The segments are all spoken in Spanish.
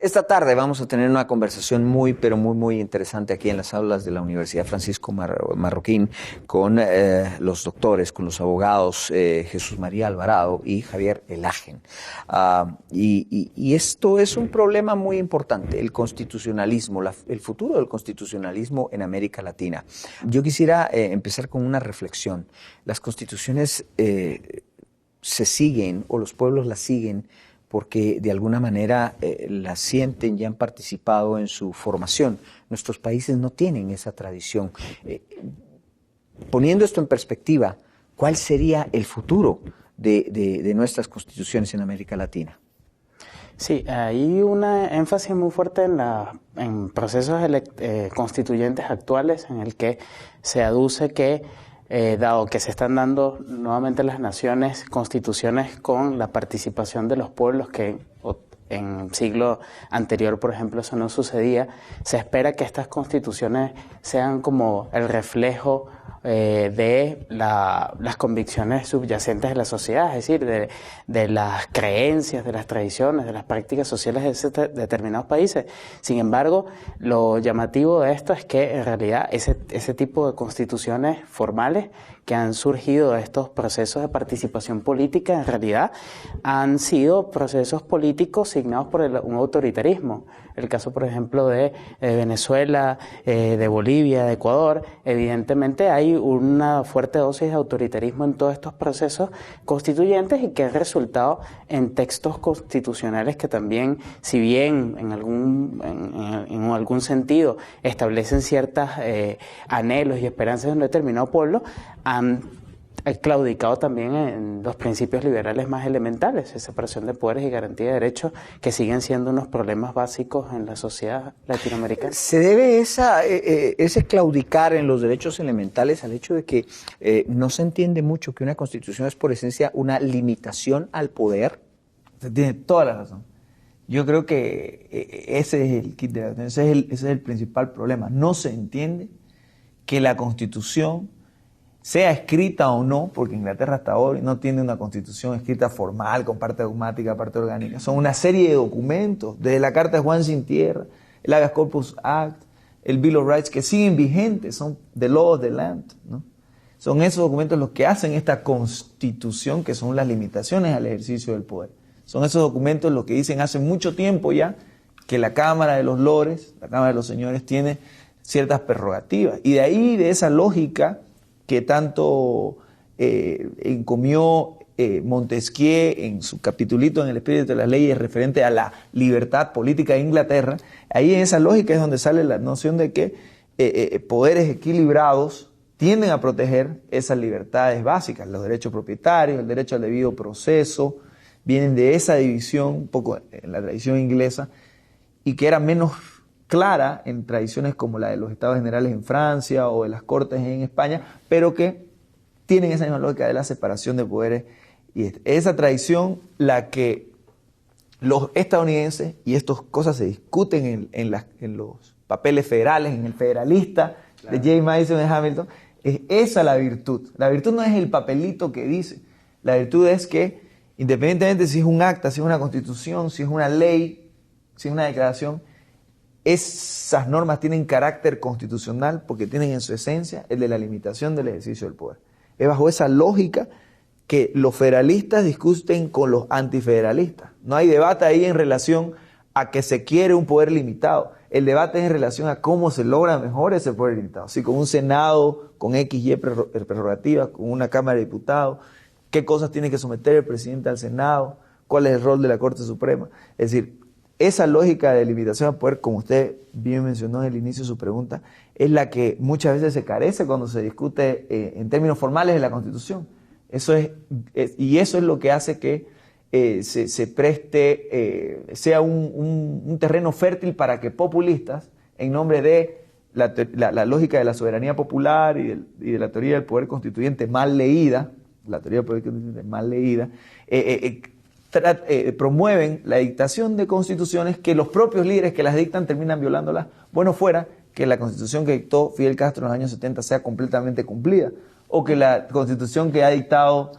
Esta tarde vamos a tener una conversación pero muy interesante aquí en las aulas de la Universidad Francisco Marroquín con los doctores, con los abogados Jesús María Alvarado y Javier Elagen. Y esto es un problema muy importante, el constitucionalismo, el futuro del constitucionalismo en América Latina. Yo quisiera empezar con una reflexión. Las constituciones se siguen, o los pueblos las siguen, porque de alguna manera la sienten y han participado en su formación. Nuestros países no tienen esa tradición. Poniendo esto en perspectiva, ¿cuál sería el futuro de nuestras constituciones en América Latina? Sí, hay una énfasis muy fuerte en procesos constituyentes actuales en el que se aduce que dado que se están dando nuevamente las naciones constituciones con la participación de los pueblos que en siglo anterior, por ejemplo, eso no sucedía, se espera que estas constituciones sean como el reflejo de las convicciones subyacentes de la sociedad, es decir, de las creencias, de las tradiciones, de las prácticas sociales de determinados países. Sin embargo, lo llamativo de esto es que en realidad ese tipo de constituciones formales que han surgido de estos procesos de participación política en realidad han sido procesos políticos signados por un autoritarismo. El caso, por ejemplo, de Venezuela, de Bolivia, de Ecuador, evidentemente hay una fuerte dosis de autoritarismo en todos estos procesos constituyentes y que ha resultado en textos constitucionales que también, si bien en algún sentido establecen ciertos anhelos y esperanzas de un determinado pueblo, han claudicado también en los principios liberales más elementales, separación de poderes y garantía de derechos, que siguen siendo unos problemas básicos en la sociedad latinoamericana. ¿Se debe ese claudicar en los derechos elementales al hecho de que no se entiende mucho que una constitución es por esencia una limitación al poder? Usted tiene toda la razón. Yo creo que ese es el kit de la cuestión, ese es el principal problema. No se entiende que la Constitución, sea escrita o no, porque Inglaterra hasta hoy no tiene una constitución escrita formal, con parte dogmática, parte orgánica. Son una serie de documentos, desde la Carta de Juan Sin Tierra, el Habeas Corpus Act, el Bill of Rights, que siguen vigentes, son the law of the land, ¿no? Son esos documentos los que hacen esta constitución, que son las limitaciones al ejercicio del poder. Son esos documentos los que dicen hace mucho tiempo ya que la Cámara de los Lores, la Cámara de los Señores, tiene ciertas prerrogativas. Y de ahí, de esa lógica que tanto encomió Montesquieu en su capitulito en el espíritu de las leyes referente a la libertad política de Inglaterra, ahí en esa lógica es donde sale la noción de que poderes equilibrados tienden a proteger esas libertades básicas, los derechos propietarios, el derecho al debido proceso, vienen de esa división, un poco en la tradición inglesa, y que era menos clara en tradiciones como la de los Estados Generales en Francia o de las Cortes en España, pero que tienen esa misma lógica de la separación de poderes. Y esa tradición la que los estadounidenses, y estas cosas se discuten en los papeles federales, en el Federalista, claro, de James Madison y Hamilton, es esa la virtud. La virtud no es el papelito que dice, la virtud es que independientemente si es un acta, si es una constitución, si es una ley, si es una declaración, esas normas tienen carácter constitucional porque tienen en su esencia el de la limitación del ejercicio del poder. Es bajo esa lógica que los federalistas discuten con los antifederalistas. No hay debate ahí en relación a que se quiere un poder limitado. El debate es en relación a cómo se logra mejor ese poder limitado. Si con un Senado, con XY prerrogativas, con una Cámara de Diputados, qué cosas tiene que someter el presidente al Senado, cuál es el rol de la Corte Suprema. Es decir, esa lógica de limitación al poder, como usted bien mencionó en el inicio de su pregunta, es la que muchas veces se carece cuando se discute en términos formales de la Constitución. Y eso es lo que hace que se preste, sea un terreno fértil para que populistas, en nombre de la lógica de la soberanía popular y de la teoría del poder constituyente mal leída, promueven la dictación de constituciones que los propios líderes que las dictan terminan violándolas. Bueno fuera que la constitución que dictó Fidel Castro en los años 70 sea completamente cumplida, o que la constitución que ha dictado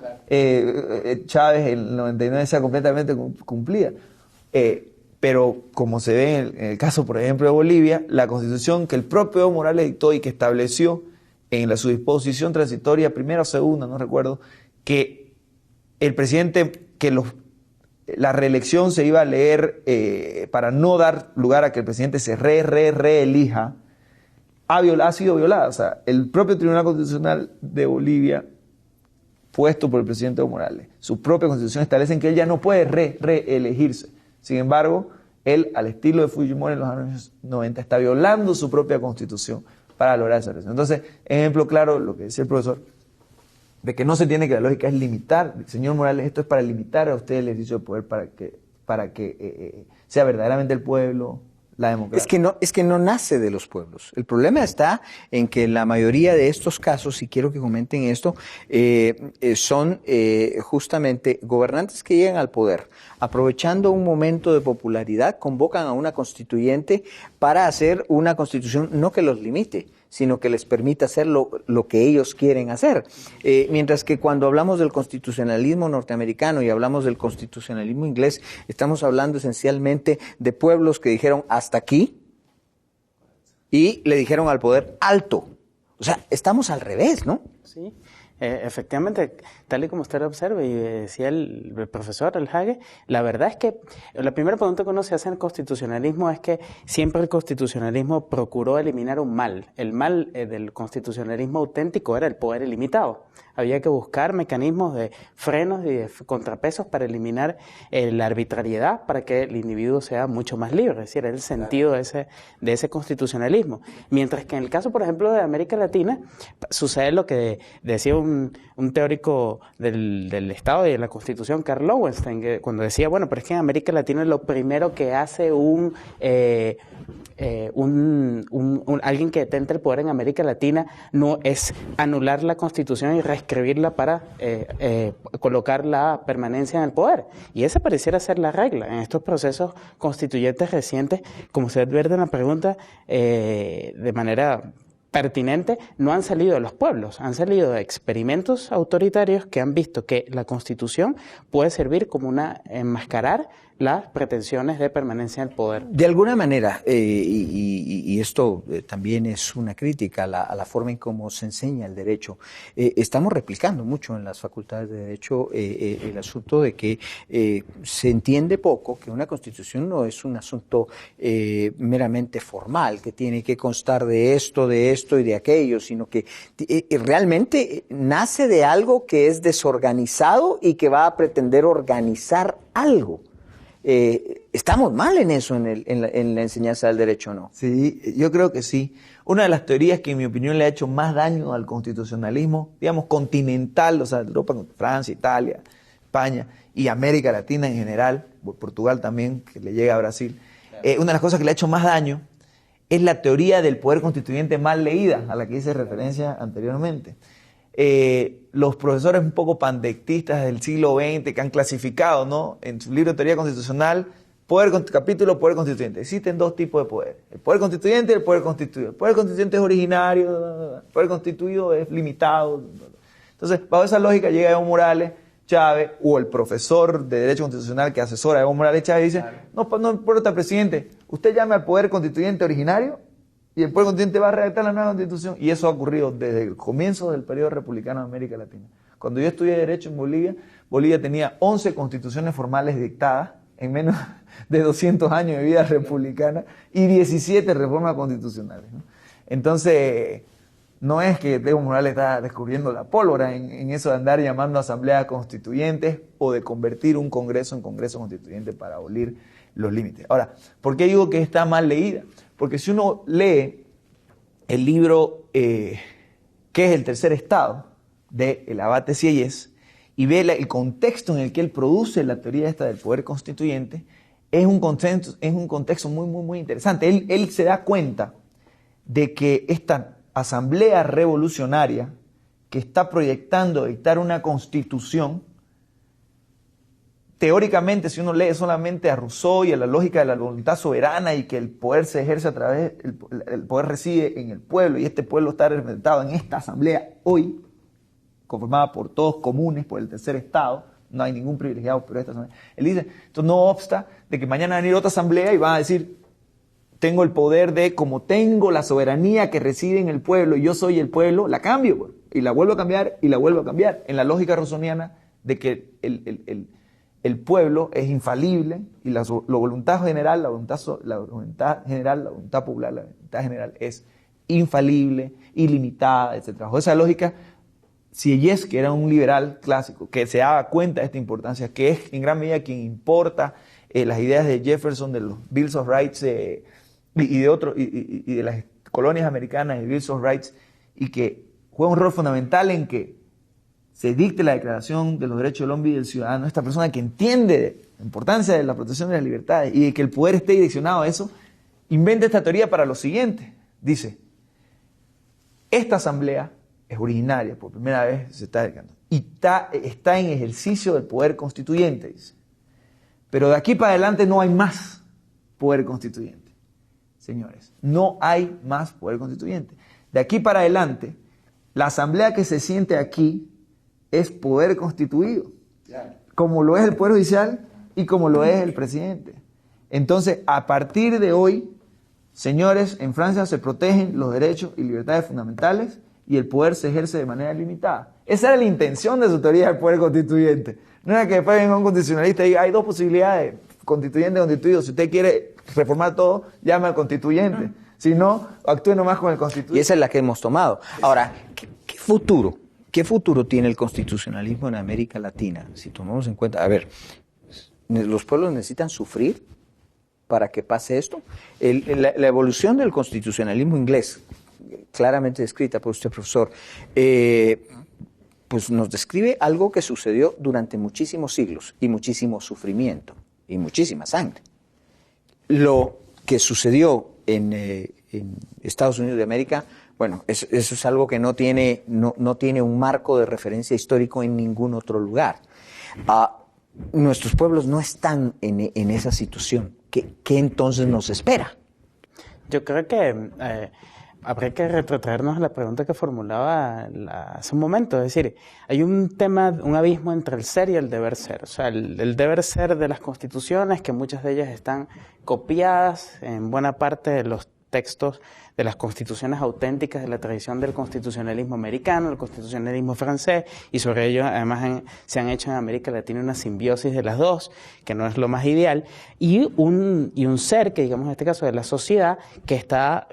Chávez en el 99 sea completamente cumplida. pero como se ve en el caso, por ejemplo, de Bolivia, la Constitución que el propio Evo Morales dictó y que estableció en su disposición transitoria, primera o segunda, no recuerdo, que el presidente, la reelección se iba a leer para no dar lugar a que el presidente se reelija, ha sido violada. O sea, el propio Tribunal Constitucional de Bolivia, puesto por el presidente Evo Morales, su propia constitución establece que él ya no puede reelegirse. Sin embargo, él, al estilo de Fujimori en los años 90, está violando su propia constitución para lograr esa elección. Entonces, ejemplo claro, lo que decía el profesor, de que no se entiende que la lógica es limitar. Señor Morales, esto es para limitar a usted el ejercicio de poder para que sea verdaderamente el pueblo la democracia. Es que no nace de los pueblos. El problema está en que la mayoría de estos casos, y quiero que comenten esto, son justamente gobernantes que llegan al poder, aprovechando un momento de popularidad, convocan a una constituyente para hacer una constitución no que los limite, sino que les permita hacer lo que ellos quieren hacer. Mientras que cuando hablamos del constitucionalismo norteamericano y hablamos del constitucionalismo inglés, estamos hablando esencialmente de pueblos que dijeron hasta aquí y le dijeron al poder alto. O sea, estamos al revés, ¿no? Sí. Efectivamente, tal y como usted observa y decía el profesor Alhague, la verdad es que la primera pregunta que uno se hace en el constitucionalismo es que siempre el constitucionalismo procuró eliminar un mal. El mal del constitucionalismo auténtico era el poder ilimitado. Había que buscar mecanismos de frenos y de contrapesos para eliminar la arbitrariedad, para que el individuo sea mucho más libre. Es decir, era el sentido de ese constitucionalismo. Mientras que en el caso, por ejemplo, de América Latina, sucede lo que decía un teórico del Estado y de la Constitución, Karl Lowenstein, que cuando decía, bueno, pero es que en América Latina lo primero que hace alguien que detenta el poder en América Latina no es anular la Constitución y reescribirla para colocar la permanencia en el poder. Y esa pareciera ser la regla en estos procesos constituyentes recientes, como se advierte en la pregunta, de manera pertinente, no han salido de los pueblos, han salido de experimentos autoritarios que han visto que la Constitución puede servir como enmascarar las pretensiones de permanencia en el poder. De alguna manera, y esto también es una crítica a la forma en cómo se enseña el derecho, estamos replicando mucho en las facultades de derecho el asunto de que se entiende poco que una constitución no es un asunto meramente formal, que tiene que constar de esto y de aquello, sino que realmente nace de algo que es desorganizado y que va a pretender organizar algo. ¿Estamos mal en eso, en la enseñanza del derecho o no? Sí, yo creo que sí. Una de las teorías que en mi opinión le ha hecho más daño al constitucionalismo, digamos, continental, o sea, Europa, Francia, Italia, España y América Latina en general, Portugal también, que le llega a Brasil, una de las cosas que le ha hecho más daño es la teoría del poder constituyente mal leída, a la que hice referencia anteriormente. Los profesores un poco pandectistas del siglo XX que han clasificado, ¿no?, en su libro de teoría constitucional, capítulo poder constituyente. Existen dos tipos de poder: el poder constituyente y el poder constituido. El poder constituyente es originario, el poder constituido es limitado. Entonces, bajo esa lógica llega Evo Morales, Chávez, o el profesor de Derecho Constitucional que asesora a Evo Morales Chávez, y dice, no importa, presidente, usted llame al poder constituyente originario y el poder constituyente va a redactar la nueva Constitución. Y eso ha ocurrido desde el comienzo del periodo republicano de América Latina. Cuando yo estudié Derecho en Bolivia, Bolivia tenía 11 constituciones formales dictadas en menos de 200 años de vida republicana y 17 reformas constitucionales, ¿no? Entonces, no es que Evo Morales está descubriendo la pólvora en eso de andar llamando a asambleas constituyentes o de convertir un congreso en congreso constituyente para abolir los límites. Ahora, ¿por qué digo que está mal leída? Porque si uno lee el libro ¿Qué es el tercer estado?, de el abate Sieyès, y ve el contexto en el que él produce la teoría esta del poder constituyente, es un contexto muy, muy, muy interesante. Él se da cuenta de que esta asamblea revolucionaria que está proyectando dictar una constitución, teóricamente, si uno lee solamente a Rousseau y a la lógica de la voluntad soberana y que el poder se ejerce a través, el poder reside en el pueblo y este pueblo está representado en esta asamblea hoy, conformada por todos comunes, por el tercer estado, no hay ningún privilegiado, pero esta asamblea. Él dice, esto no obsta de que mañana va a venir otra asamblea y va a decir, tengo el poder de, como tengo la soberanía que reside en el pueblo y yo soy el pueblo, la cambio, pues, y la vuelvo a cambiar y la vuelvo a cambiar. En la lógica rousseauiana de que el pueblo es infalible y la voluntad general, la voluntad popular, la voluntad general es infalible, ilimitada, etc. Bajo esa lógica, Sieyès, que era un liberal clásico, que se daba cuenta de esta importancia, que es en gran medida quien importa las ideas de Jefferson, de los Bills of Rights y de las colonias americanas y Bills of Rights, y que juega un rol fundamental en que se dicte la Declaración de los Derechos del Hombre y del Ciudadano, esta persona que entiende la importancia de la protección de las libertades y de que el poder esté direccionado a eso, inventa esta teoría para lo siguiente. Dice, esta asamblea es originaria, por primera vez se está dedicando, y está en ejercicio del poder constituyente, dice. Pero de aquí para adelante no hay más poder constituyente. Señores, no hay más poder constituyente. De aquí para adelante, la asamblea que se siente aquí es poder constituido, como lo es el Poder Judicial y como lo es el presidente. Entonces, a partir de hoy, señores, en Francia se protegen los derechos y libertades fundamentales y el poder se ejerce de manera limitada. Esa era la intención de su teoría del poder constituyente. No era que después venga un constitucionalista y diga, hay dos posibilidades, constituyente y constituido. Si usted quiere reformar todo, llame al constituyente. Si no, actúe nomás con el constituyente. Y esa es la que hemos tomado. Ahora, ¿qué futuro? ¿Qué futuro tiene el constitucionalismo en América Latina? Si tomamos en cuenta, a ver, ¿los pueblos necesitan sufrir para que pase esto? La evolución del constitucionalismo inglés, claramente descrita por usted, profesor, pues nos describe algo que sucedió durante muchísimos siglos y muchísimo sufrimiento y muchísima sangre. Lo que sucedió en Estados Unidos de América, bueno, eso es algo que no tiene un marco de referencia histórico en ningún otro lugar. Nuestros pueblos no están en esa situación. ¿Qué entonces nos espera? Yo creo que habría que retrotraernos a la pregunta que formulaba hace un momento. Es decir, hay un abismo entre el ser y el deber ser. O sea, el deber ser de las constituciones, que muchas de ellas están copiadas en buena parte de los textos de las constituciones auténticas de la tradición del constitucionalismo americano, el constitucionalismo francés, y sobre ello además se han hecho en América Latina una simbiosis de las dos, que no es lo más ideal, y un ser que, digamos en este caso de la sociedad, que está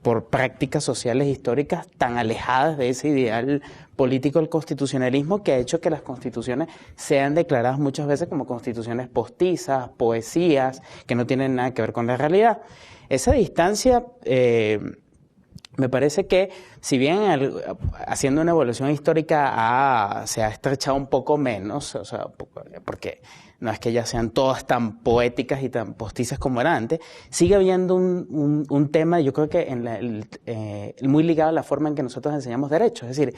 por prácticas sociales históricas tan alejadas de ese ideal político del constitucionalismo, que ha hecho que las constituciones sean declaradas muchas veces como constituciones postizas, poesías, que no tienen nada que ver con la realidad. Esa distancia, me parece que, si bien haciendo una evolución histórica se ha estrechado un poco menos, o sea, porque no es que ya sean todas tan poéticas y tan postizas como era antes, sigue habiendo un tema, yo creo que muy ligado a la forma en que nosotros enseñamos derecho. Es decir,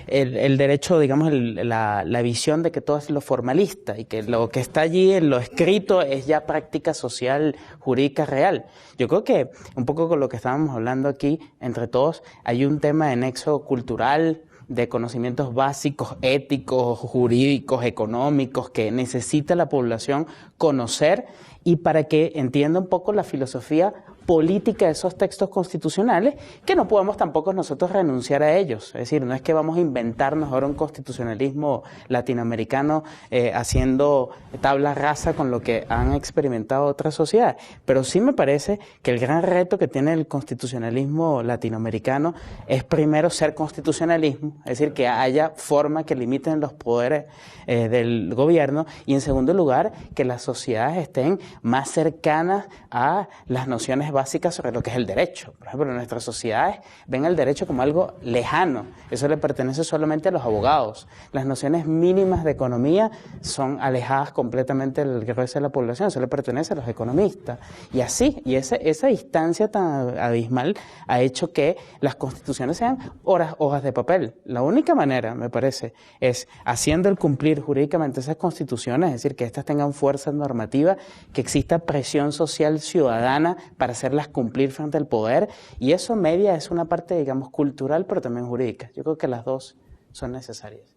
el derecho, digamos, la visión de que todo es lo formalista y que lo que está allí en lo escrito es ya práctica social, jurídica, real. Yo creo que un poco con lo que estábamos hablando aquí, entre todos, hay un tema de nexo cultural, de conocimientos básicos, éticos, jurídicos, económicos, que necesita la población conocer, y para que entienda un poco la filosofía política de esos textos constitucionales, que no podemos tampoco nosotros renunciar a ellos. Es decir, no es que vamos a inventarnos ahora un constitucionalismo latinoamericano haciendo tabla rasa con lo que han experimentado otras sociedades, pero sí me parece que el gran reto que tiene el constitucionalismo latinoamericano es primero ser constitucionalismo, es decir, que haya forma que limiten los poderes del gobierno, y en segundo lugar, que las sociedades estén más cercanas a las nociones básicas sobre lo que es el derecho. Por ejemplo, nuestras sociedades ven el derecho como algo lejano. Eso le pertenece solamente a los abogados. Las nociones mínimas de economía son alejadas completamente del grueso de la población. Eso le pertenece a los economistas. Y así, esa distancia tan abismal ha hecho que las constituciones sean hojas de papel. La única manera, me parece, es haciendo el cumplir jurídicamente esas constituciones, es decir, que éstas tengan fuerza normativa, que exista presión social ciudadana para hacerlas cumplir frente al poder, y eso media es una parte, digamos, cultural, pero también jurídica. Yo creo que las dos son necesarias.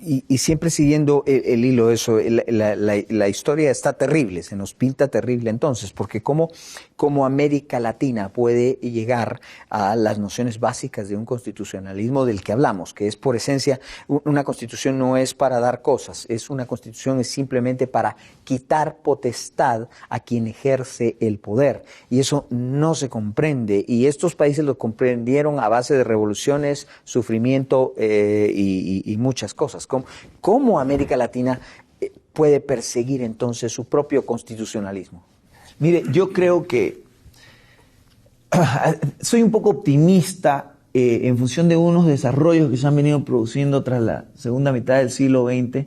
y siempre siguiendo el hilo de eso, la historia está terrible, se nos pinta terrible entonces, porque cómo América Latina puede llegar a las nociones básicas de un constitucionalismo del que hablamos, que es por esencia, una constitución no es para dar cosas, una constitución es simplemente para quitar potestad a quien ejerce el poder, y eso no se comprende, y estos países lo comprendieron a base de revoluciones, sufrimiento y muchas cosas. ¿Cómo América Latina puede perseguir entonces su propio constitucionalismo? Mire, yo creo que soy un poco optimista en función de unos desarrollos que se han venido produciendo tras la segunda mitad del siglo XX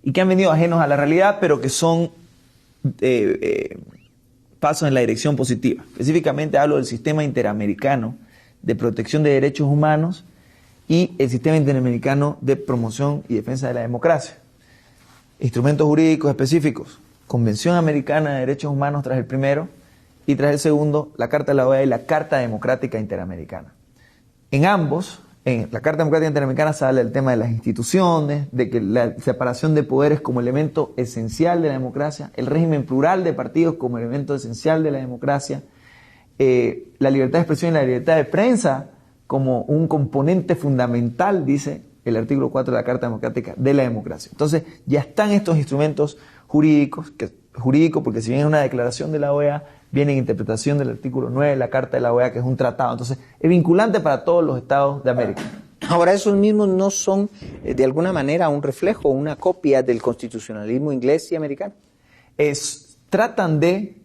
y que han venido ajenos a la realidad, pero que son pasos en la dirección positiva. Específicamente hablo del sistema interamericano de protección de derechos humanos y el sistema interamericano de promoción y defensa de la democracia. Instrumentos jurídicos específicos, Convención Americana de Derechos Humanos tras el primero y tras el segundo, la Carta de la OEA y la Carta Democrática Interamericana. En ambos, en la Carta Democrática Interamericana se habla del tema de las instituciones, de que la separación de poderes como elemento esencial de la democracia, el régimen plural de partidos como elemento esencial de la democracia, la libertad de expresión y la libertad de prensa como un componente fundamental, dice el artículo 4 de la Carta Democrática de la democracia. Entonces, ya están estos instrumentos jurídicos, porque si bien es una declaración de la OEA, viene en interpretación del artículo 9 de la Carta de la OEA, que es un tratado. Entonces, es vinculante para todos los estados de América. Ahora, esos mismos no son, de alguna manera, un reflejo, una copia del constitucionalismo inglés y americano. Tratan de,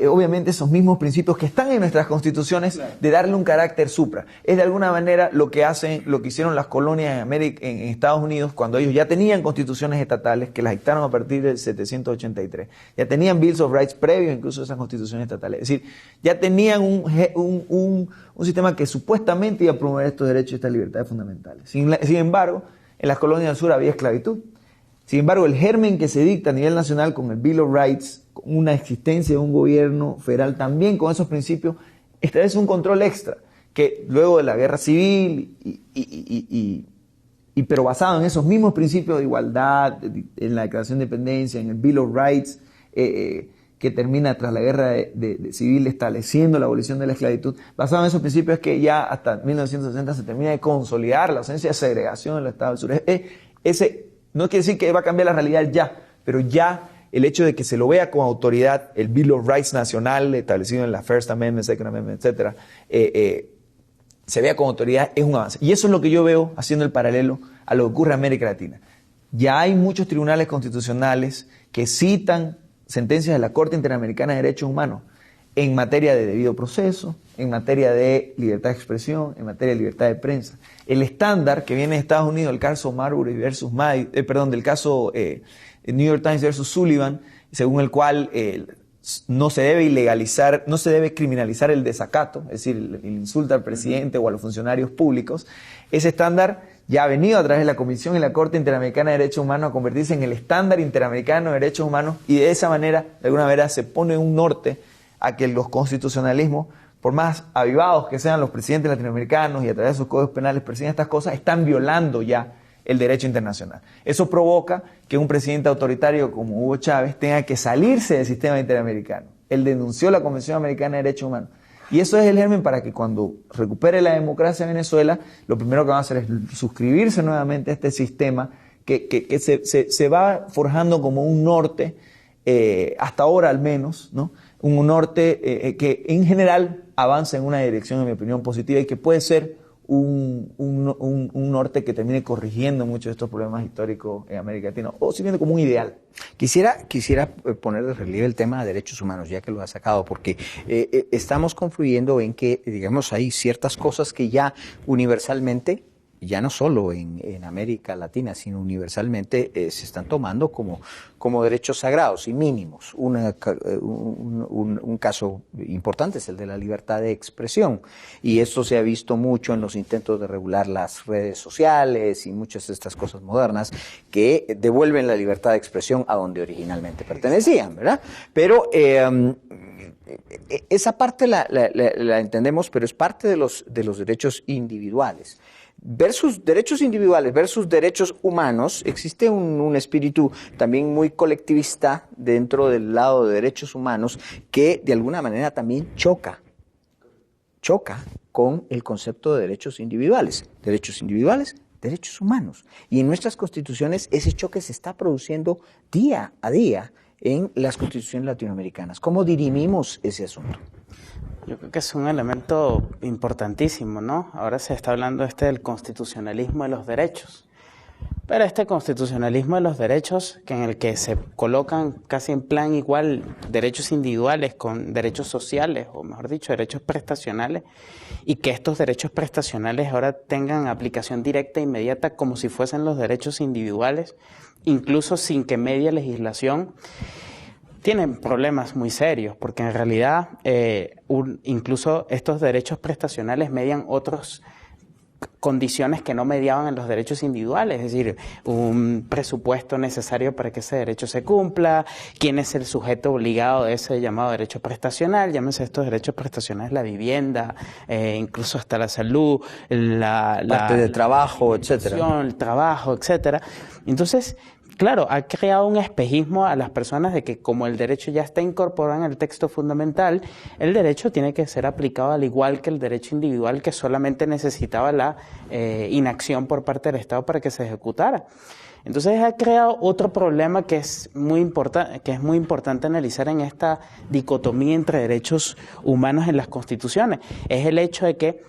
obviamente, esos mismos principios que están en nuestras constituciones, de darle un carácter supra. Es de alguna manera lo que hicieron las colonias en Estados Unidos cuando ellos ya tenían constituciones estatales que las dictaron a partir del 783. Ya tenían Bills of Rights previos incluso a esas constituciones estatales. Es decir, ya tenían un sistema que supuestamente iba a promover estos derechos y estas libertades fundamentales. Sin embargo, en las colonias del sur había esclavitud. Sin embargo, el germen que se dicta a nivel nacional con el Bill of Rights, con una existencia de un gobierno federal también con esos principios, establece un control extra, que luego de la guerra civil, pero basado en esos mismos principios de igualdad, en la Declaración de Independencia, en el Bill of Rights, que termina tras la guerra civil estableciendo la abolición de la esclavitud, basado en esos principios es que ya hasta 1960 se termina de consolidar la ausencia de segregación en los estados del sur. No quiere decir que va a cambiar la realidad ya, pero ya el hecho de que se lo vea como autoridad, el Bill of Rights nacional establecido en la First Amendment, Second Amendment, etc., se vea como autoridad es un avance. Y eso es lo que yo veo haciendo el paralelo a lo que ocurre en América Latina. Ya hay muchos tribunales constitucionales que citan sentencias de la Corte Interamericana de Derechos Humanos en materia de debido proceso, en materia de libertad de expresión, en materia de libertad de prensa. El estándar que viene de Estados Unidos, el caso Marbury versus del caso New York Times versus Sullivan, según el cual no se debe ilegalizar, no se debe criminalizar el desacato, es decir, el insulto al presidente o a los funcionarios públicos. Ese estándar ya ha venido a través de la Comisión y la Corte Interamericana de Derechos Humanos a convertirse en el estándar interamericano de derechos humanos, y de esa manera, de alguna manera, se pone un norte a que los constitucionalismos, por más avivados que sean los presidentes latinoamericanos y a través de sus códigos penales persiguen estas cosas, están violando ya el derecho internacional. Eso provoca que un presidente autoritario como Hugo Chávez tenga que salirse del sistema interamericano. Él denunció la Convención Americana de Derechos Humanos. Y eso es el germen para que cuando recupere la democracia en Venezuela, lo primero que van a hacer es suscribirse nuevamente a este sistema que se va forjando como un norte, hasta ahora al menos, ¿no? Un norte que en general avanza en una dirección, en mi opinión, positiva y que puede ser un norte que termine corrigiendo muchos de estos problemas históricos en América Latina, o simplemente como un ideal. Quisiera poner de relieve el tema de derechos humanos, ya que lo ha sacado, porque estamos confluyendo en que, digamos, hay ciertas cosas que ya universalmente, ya no solo en América Latina, sino universalmente se están tomando como derechos sagrados y mínimos. Un caso importante es el de la libertad de expresión, y esto se ha visto mucho en los intentos de regular las redes sociales y muchas de estas cosas modernas que devuelven la libertad de expresión a donde originalmente pertenecían, ¿verdad? Pero esa parte la entendemos, pero es parte de los derechos individuales. versus derechos individuales, versus derechos humanos, existe un espíritu también muy colectivista dentro del lado de derechos humanos que de alguna manera también choca con el concepto de derechos individuales, derechos humanos. Y en nuestras constituciones ese choque se está produciendo día a día en las constituciones latinoamericanas. ¿Cómo dirimimos ese asunto? Yo creo que es un elemento importantísimo, ¿no? Ahora se está hablando del constitucionalismo de los derechos. Pero este constitucionalismo de los derechos, en el que se colocan casi en plan igual derechos individuales con derechos sociales, o mejor dicho, derechos prestacionales, y que estos derechos prestacionales ahora tengan aplicación directa e inmediata como si fuesen los derechos individuales, incluso sin que medie legislación, tienen problemas muy serios, porque en realidad incluso estos derechos prestacionales median otras condiciones que no mediaban en los derechos individuales, es decir, un presupuesto necesario para que ese derecho se cumpla, quién es el sujeto obligado de ese llamado derecho prestacional, llámense estos derechos prestacionales, la vivienda, incluso hasta la salud, parte de trabajo, etcétera. El trabajo, etcétera. Entonces, claro, ha creado un espejismo a las personas de que como el derecho ya está incorporado en el texto fundamental, el derecho tiene que ser aplicado al igual que el derecho individual, que solamente necesitaba la inacción por parte del Estado para que se ejecutara. Entonces ha creado otro problema que es muy importante analizar en esta dicotomía entre derechos humanos en las constituciones. Es el hecho de que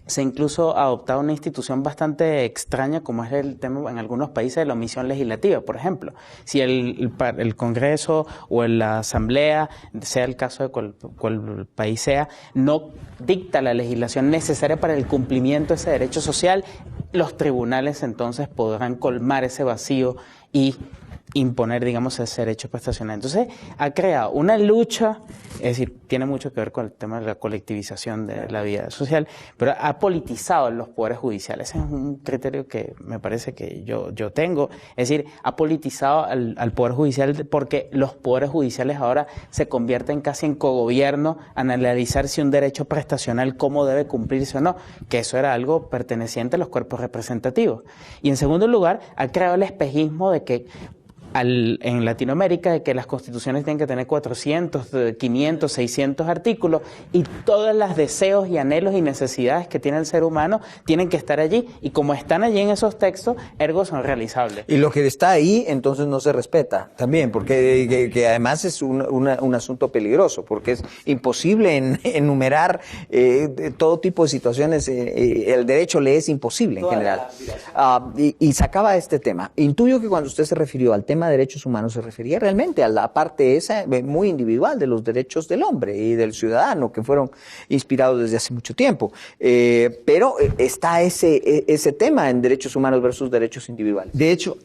se incluso ha adoptado una institución bastante extraña, como es el tema en algunos países de la omisión legislativa, por ejemplo. Si el Congreso o la Asamblea, sea el caso de cual país sea, no dicta la legislación necesaria para el cumplimiento de ese derecho social, los tribunales entonces podrán colmar ese vacío y imponer, digamos, ese derecho prestacional. Entonces, ha creado una lucha, es decir, tiene mucho que ver con el tema de la colectivización de la vida social, pero ha politizado los poderes judiciales. Ese es un criterio que me parece que yo tengo, es decir, ha politizado al poder judicial porque los poderes judiciales ahora se convierten casi en cogobierno, analizar si un derecho prestacional cómo debe cumplirse o no, que eso era algo perteneciente a los cuerpos representativos. Y en segundo lugar, ha creado el espejismo de que en Latinoamérica, de que las constituciones tienen que tener 400, 500, 600 artículos y todos los deseos y anhelos y necesidades que tiene el ser humano tienen que estar allí, y como están allí en esos textos, ergo son realizables. Y lo que está ahí entonces no se respeta también, porque que además es un asunto peligroso, porque es imposible enumerar todo tipo de situaciones, el derecho le es imposible en general. Y sacaba este tema. Intuyo que cuando usted se refirió al tema de derechos humanos se refería realmente a la parte esa muy individual de los derechos del hombre y del ciudadano, que fueron inspirados desde hace mucho tiempo. Pero está ese tema en derechos humanos versus derechos individuales. De hecho,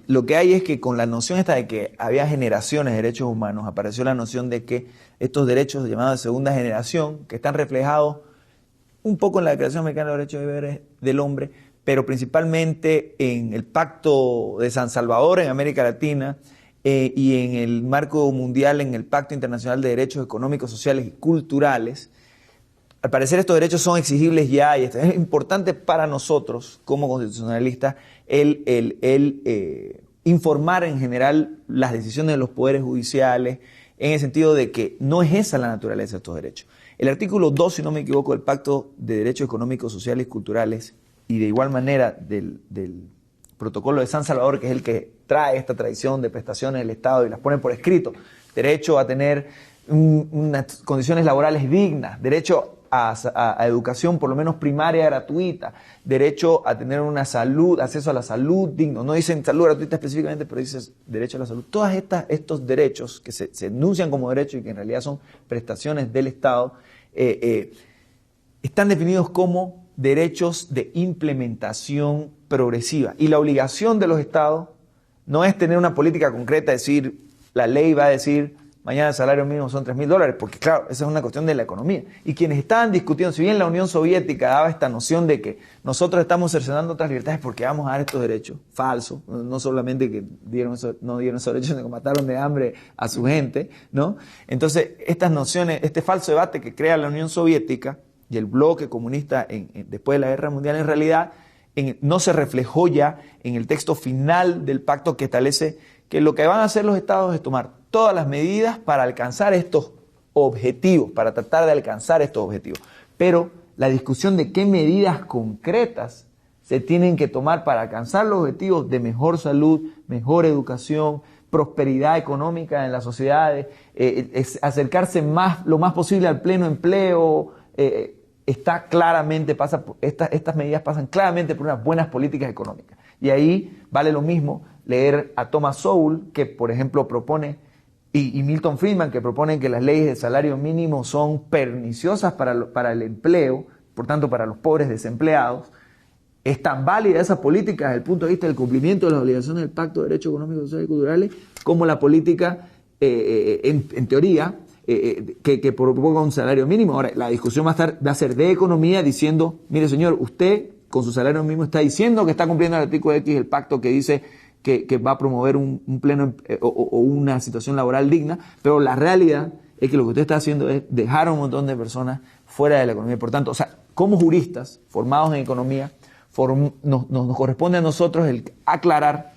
lo que hay es que con la noción esta de que había generaciones de derechos humanos, apareció la noción de que estos derechos llamados de segunda generación, que están reflejados un poco en la Declaración Americana de los Derechos del Hombre, pero principalmente en el Pacto de San Salvador en América Latina y en el marco mundial, en el Pacto Internacional de Derechos Económicos, Sociales y Culturales. Al parecer estos derechos son exigibles ya, y es importante para nosotros como constitucionalistas el informar en general las decisiones de los poderes judiciales, en el sentido de que no es esa la naturaleza de estos derechos. El artículo 2, si no me equivoco, del Pacto de Derechos Económicos, Sociales y Culturales, y de igual manera del Protocolo de San Salvador, que es el que trae esta tradición de prestaciones del Estado y las pone por escrito: derecho a tener unas condiciones laborales dignas, derecho a educación por lo menos primaria gratuita, derecho a tener una salud, acceso a la salud digno. No dicen salud gratuita específicamente, pero dice derecho a la salud. Todos estos derechos que se enuncian como derechos y que en realidad son prestaciones del Estado, están definidos como derechos de implementación progresiva. Y la obligación de los estados no es tener una política concreta, decir, la ley va a decir, mañana el salario mínimo son $3,000, porque claro, esa es una cuestión de la economía. Y quienes estaban discutiendo, si bien la Unión Soviética daba esta noción de que nosotros estamos cercenando otras libertades porque vamos a dar estos derechos, falso, no solamente que no dieron esos derechos, sino que mataron de hambre a su gente, ¿no? Entonces, estas nociones, este falso debate que crea la Unión Soviética, y el bloque comunista después de la Guerra Mundial, en realidad no se reflejó ya en el texto final del pacto, que establece que lo que van a hacer los estados es tomar todas las medidas para alcanzar estos objetivos, para tratar de alcanzar estos objetivos. Pero la discusión de qué medidas concretas se tienen que tomar para alcanzar los objetivos de mejor salud, mejor educación, prosperidad económica en las sociedades, acercarse lo más posible al pleno empleo, estas medidas pasan claramente por unas buenas políticas económicas. Y ahí vale lo mismo leer a Thomas Sowell, que por ejemplo propone, y Milton Friedman, que proponen que las leyes de salario mínimo son perniciosas para el empleo, por tanto para los pobres desempleados. Es tan válida esa política desde el punto de vista del cumplimiento de las obligaciones del Pacto de Derechos Económicos, Sociales y Culturales, como la política, en teoría, que proponga un salario mínimo. Ahora, la discusión va a ser de economía, diciendo, mire señor, usted con su salario mínimo está diciendo que está cumpliendo el artículo X del pacto, que dice que va a promover un pleno o una situación laboral digna, pero la realidad es que lo que usted está haciendo es dejar a un montón de personas fuera de la economía. Por tanto, o sea, como juristas formados en economía, nos corresponde a nosotros el aclarar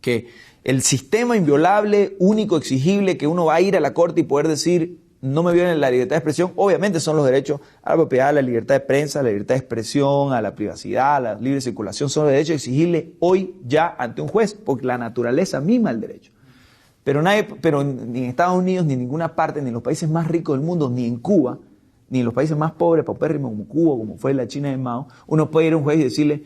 que el sistema inviolable, único, exigible, que uno va a ir a la corte y poder decir no me violen la libertad de expresión, obviamente son los derechos a la propiedad, a la libertad de prensa, a la libertad de expresión, a la privacidad, a la libre circulación, son los derechos exigibles hoy ya ante un juez, porque la naturaleza misma el derecho. Pero ni en Estados Unidos, ni en ninguna parte, ni en los países más ricos del mundo, ni en Cuba, ni en los países más pobres, paupérrimos como Cuba, como fue la China de Mao, uno puede ir a un juez y decirle,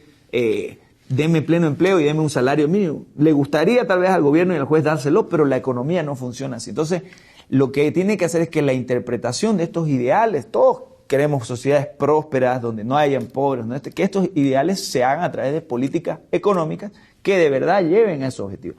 deme pleno empleo y deme un salario mínimo. Le gustaría tal vez al gobierno y al juez dárselo, pero la economía no funciona así. Entonces, lo que tiene que hacer es que la interpretación de estos ideales, todos queremos sociedades prósperas, donde no hayan pobres, que estos ideales se hagan a través de políticas económicas que de verdad lleven a esos objetivos.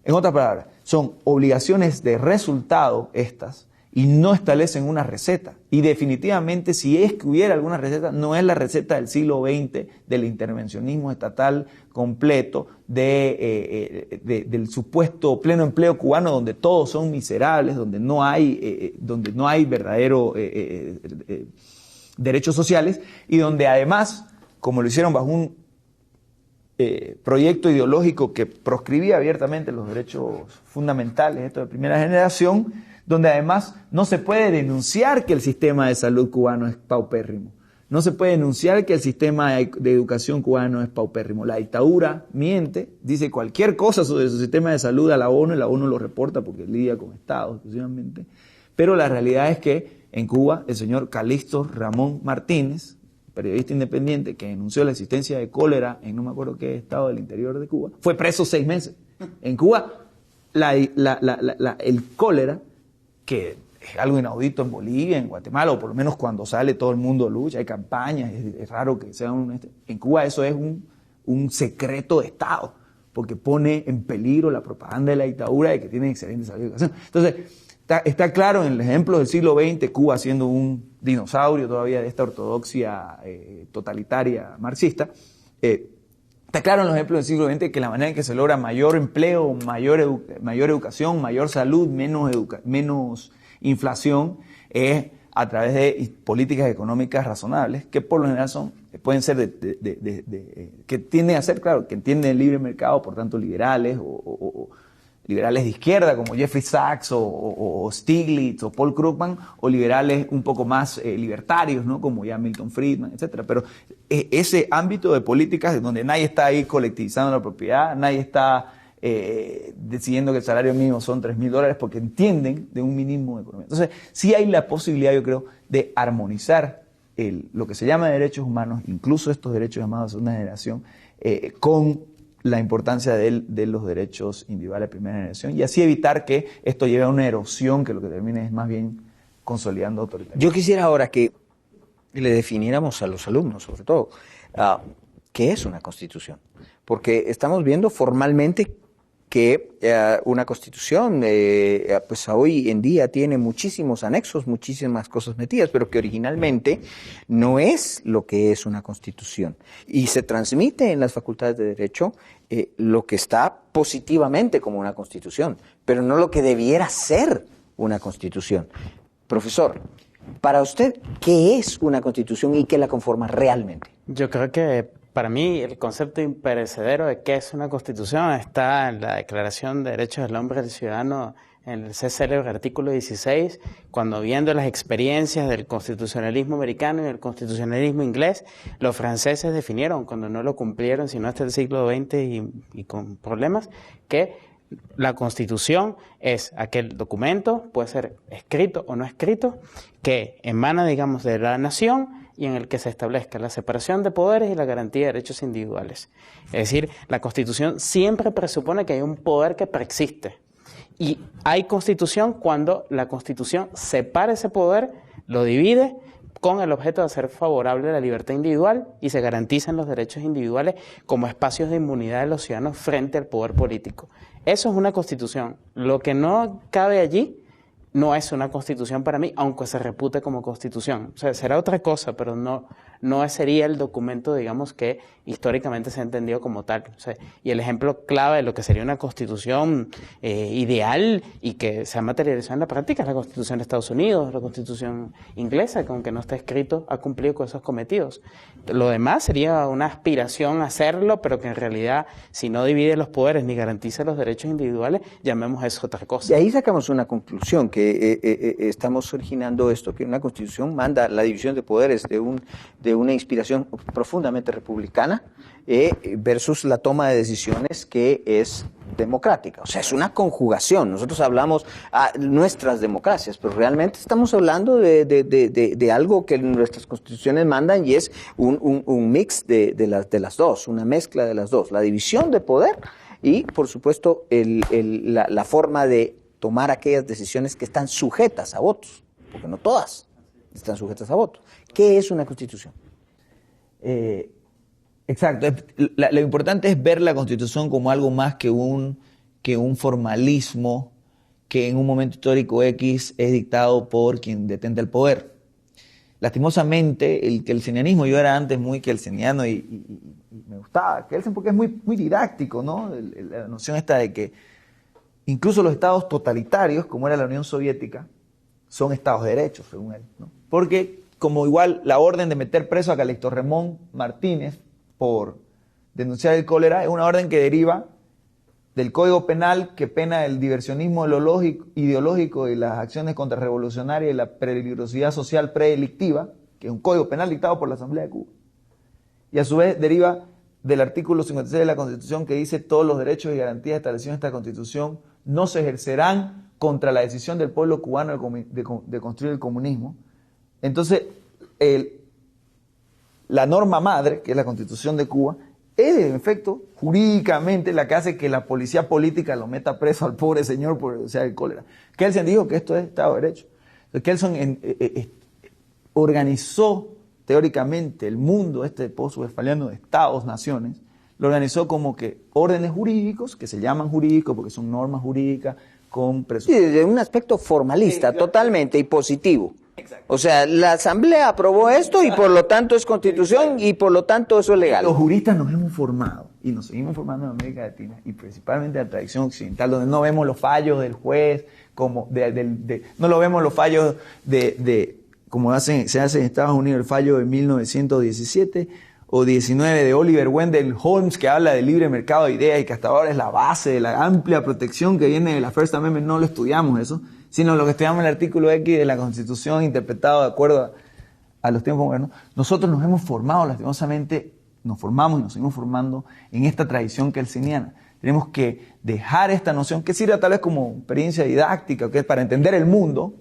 En otras palabras, son obligaciones de resultado estas, y no establecen una receta. Y definitivamente, si es que hubiera alguna receta, no es la receta del siglo XX, del intervencionismo estatal completo, del supuesto pleno empleo cubano, donde todos son miserables, donde no hay verdadero derechos sociales, y donde además, como lo hicieron bajo un proyecto ideológico que proscribía abiertamente los derechos fundamentales, esto de primera generación, donde además no se puede denunciar que el sistema de salud cubano es paupérrimo. No se puede denunciar que el sistema de educación cubano es paupérrimo. La dictadura miente, dice cualquier cosa sobre su sistema de salud a la ONU, y la ONU lo reporta porque lidia con Estados exclusivamente. Pero la realidad es que en Cuba el señor Calixto Ramón Martínez, periodista independiente que denunció la existencia de cólera en no me acuerdo qué estado del interior de Cuba, fue preso 6 meses. En Cuba el cólera, que es algo inaudito en Bolivia, en Guatemala, o por lo menos cuando sale todo el mundo lucha, hay campañas, es raro que sea en Cuba eso es un secreto de Estado, porque pone en peligro la propaganda de la dictadura de que tienen excelente salud y educación. Entonces, está claro en el ejemplo del siglo XX, Cuba siendo un dinosaurio todavía de esta ortodoxia totalitaria marxista, está claro en los ejemplos del siglo XX que la manera en que se logra mayor empleo, mayor educación, mayor salud, menos inflación, es a través de políticas económicas razonables, que por lo general pueden ser que tienden a ser, claro, que entienden el libre mercado, por tanto liberales o liberales de izquierda como Jeffrey Sachs o Stiglitz o Paul Krugman, o liberales un poco más libertarios, ¿no? Como ya Milton Friedman, etcétera. Pero ese ámbito de políticas donde nadie está ahí colectivizando la propiedad, nadie está decidiendo que el salario mínimo son $3,000 porque entienden de un mínimo de economía. Entonces, sí hay la posibilidad, yo creo, de armonizar lo que se llama derechos humanos, incluso estos derechos llamados de segunda generación, con la importancia de los derechos individuales de primera generación, y así evitar que esto lleve a una erosión que lo que termine es más bien consolidando autoritarismo. Yo quisiera ahora que le definiéramos a los alumnos, sobre todo, qué es una constitución, porque estamos viendo formalmente que una constitución pues hoy en día tiene muchísimos anexos, muchísimas cosas metidas, pero que originalmente no es lo que es una constitución. Y se transmite en las facultades de Derecho lo que está positivamente como una constitución, pero no lo que debiera ser una constitución. Profesor, Para usted, ¿qué es una constitución y qué la conforma realmente? Yo creo que para mí el concepto imperecedero de qué es una constitución está en la Declaración de Derechos del Hombre y del Ciudadano, en ese célebre artículo 16, cuando viendo las experiencias del constitucionalismo americano y del constitucionalismo inglés, los franceses definieron, cuando no lo cumplieron, sino hasta el siglo XX y con problemas, que la Constitución es aquel documento, puede ser escrito o no escrito, que emana, digamos, de la nación y en el que se establezca la separación de poderes y la garantía de derechos individuales. Es decir, la Constitución siempre presupone que hay un poder que preexiste. Y hay Constitución cuando la Constitución separa ese poder, lo divide, con el objeto de hacer favorable la libertad individual y se garantizan los derechos individuales como espacios de inmunidad de los ciudadanos frente al poder político. Eso es una constitución. Lo que no cabe allí no es una constitución para mí, aunque se repute como constitución. O sea, será otra cosa, pero no sería el documento, digamos, que históricamente se ha entendido como tal. O sea, y el ejemplo clave de lo que sería una constitución ideal y que se ha materializado en la práctica es la Constitución de Estados Unidos, la Constitución inglesa, que aunque no está escrito, ha cumplido con esos cometidos. Lo demás sería una aspiración a hacerlo, pero que en realidad, si no divide los poderes ni garantiza los derechos individuales, llamemos eso otra cosa. Y ahí sacamos una conclusión, que estamos originando esto, que una constitución manda la división de poderes de una inspiración profundamente republicana versus la toma de decisiones que es democrática. O sea, es una conjugación. Nosotros hablamos nuestras democracias, pero realmente estamos hablando de algo que nuestras constituciones mandan y es un mix de las dos, una mezcla de las dos. La división de poder y, por supuesto, la forma de tomar aquellas decisiones que están sujetas a votos, porque no todas están sujetas a votos. ¿Qué es una constitución? Exacto. Lo importante es ver la Constitución como algo más que un formalismo que en un momento histórico X es dictado por quien detenta el poder. Lastimosamente, el kelsenianismo, yo era antes muy kelseniano y me gustaba Kelsen porque es muy, muy didáctico, ¿no? La noción esta de que incluso los estados totalitarios, como era la Unión Soviética, son estados de derecho, según él, ¿no? Porque, como igual la orden de meter preso a Calixto Ramón Martínez por denunciar el cólera es una orden que deriva del Código Penal que pena el diversionismo ideológico y las acciones contrarrevolucionarias y la peligrosidad social predelictiva, que es un Código Penal dictado por la Asamblea de Cuba. Y a su vez deriva del artículo 56 de la Constitución que dice todos los derechos y garantías establecidos en esta Constitución no se ejercerán contra la decisión del pueblo cubano de construir el comunismo. Entonces, la norma madre, que es la Constitución de Cuba, es en efecto jurídicamente la que hace que la policía política lo meta preso al pobre señor por denunciar el cólera. Kelsen dijo que esto es Estado de Derecho. Kelsen organizó teóricamente el mundo post-westfaliano de estados, naciones, lo organizó como que órdenes jurídicos, que se llaman jurídicos porque son normas jurídicas con Sí, desde un aspecto formalista, totalmente, y positivo. Exacto. O sea, la Asamblea aprobó esto y por lo tanto es Constitución y por lo tanto eso es legal. Los juristas nos hemos formado y nos seguimos formando en América Latina y principalmente en la tradición occidental, donde no vemos los fallos del juez, como no lo vemos los fallos como se hace en Estados Unidos, el fallo de 1917 o 19 de Oliver Wendell Holmes, que habla del libre mercado de ideas y que hasta ahora es la base de la amplia protección que viene de la First Amendment. No lo estudiamos eso, sino lo que estudiamos en el artículo X de la Constitución interpretado de acuerdo a los tiempos modernos. Nosotros nos hemos formado, lastimosamente, nos formamos y nos seguimos formando en esta tradición kelseniana. Tenemos que dejar esta noción, que sirve tal vez como experiencia didáctica, que es para entender el mundo,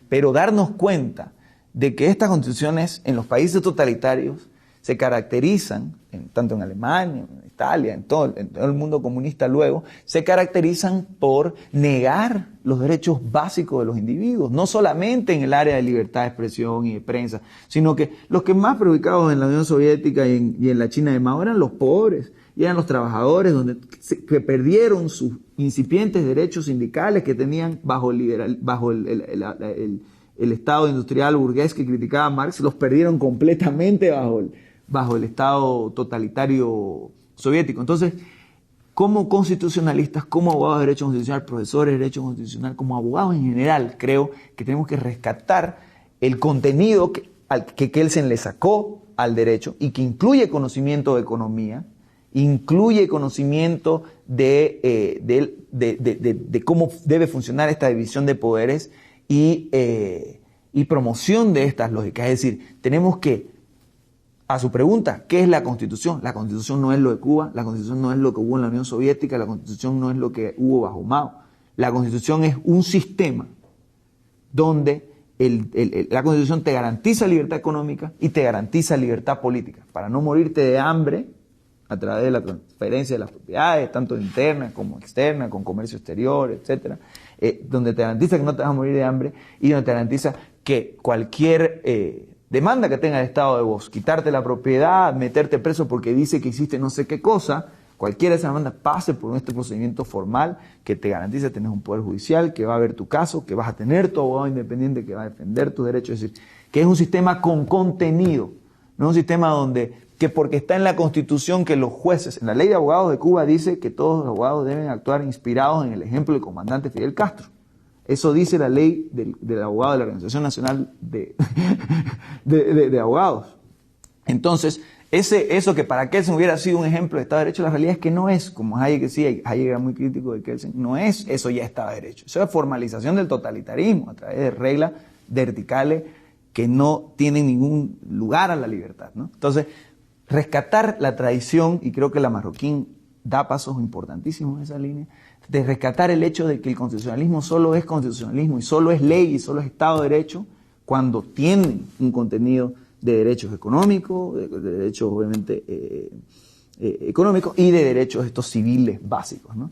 pero darnos cuenta de que estas constituciones en los países totalitarios se caracterizan, tanto en Alemania, en Italia, en todo el mundo comunista luego, se caracterizan por negar los derechos básicos de los individuos, no solamente en el área de libertad de expresión y de prensa, sino que los que más perjudicados en la Unión Soviética y en la China de Mao eran los pobres, y eran los trabajadores que perdieron sus incipientes derechos sindicales que tenían bajo el Estado industrial burgués que criticaba a Marx, los perdieron completamente bajo el Estado totalitario soviético. Entonces, como constitucionalistas, como abogados de derecho constitucional, profesores de derecho constitucional, como abogados en general, creo que tenemos que rescatar el contenido que Kelsen le sacó al derecho y que incluye conocimiento de economía, incluye conocimiento de cómo debe funcionar esta división de poderes y promoción de estas lógicas. Es decir, tenemos que, a su pregunta, ¿qué es la Constitución? La Constitución no es lo de Cuba, la Constitución no es lo que hubo en la Unión Soviética, la Constitución no es lo que hubo bajo Mao. La Constitución es un sistema donde la Constitución te garantiza libertad económica y te garantiza libertad política, para no morirte de hambre a través de la transferencia de las propiedades, tanto internas como externas, con comercio exterior, etcétera, donde te garantiza que no te vas a morir de hambre y donde te garantiza que cualquier demanda que tenga el Estado de vos, quitarte la propiedad, meterte preso porque dice que hiciste no sé qué cosa, cualquiera de esas demandas pase por este procedimiento formal que te garantiza tener un poder judicial, que va a ver tu caso, que vas a tener tu abogado independiente, que va a defender tus derechos. Es decir, que es un sistema con contenido, no es un sistema que porque está en la Constitución que los jueces, en la ley de abogados de Cuba dice que todos los abogados deben actuar inspirados en el ejemplo del comandante Fidel Castro. Eso dice la ley del abogado de la Organización Nacional de Abogados. Entonces, eso que para Kelsen hubiera sido un ejemplo de Estado de Derecho, la realidad es que no es, como Hayek decía, y Hayek era muy crítico de Kelsen, no es eso ya Estado de Derecho. Eso es formalización del totalitarismo a través de reglas verticales que no tienen ningún lugar a la libertad, ¿no? Entonces, rescatar la tradición, y creo que la Marroquín da pasos importantísimos en esa línea, de rescatar el hecho de que el constitucionalismo solo es constitucionalismo y solo es ley y solo es Estado de Derecho cuando tiene un contenido de derechos económicos, de derechos obviamente económicos y de derechos estos civiles básicos, ¿no?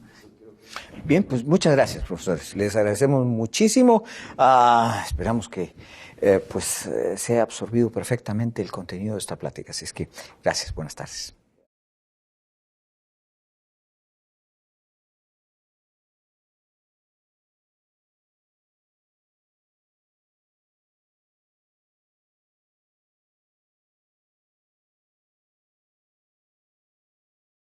Bien, pues muchas gracias, profesores. Les agradecemos muchísimo. Esperamos que sea absorbido perfectamente el contenido de esta plática. Así es que gracias, buenas tardes.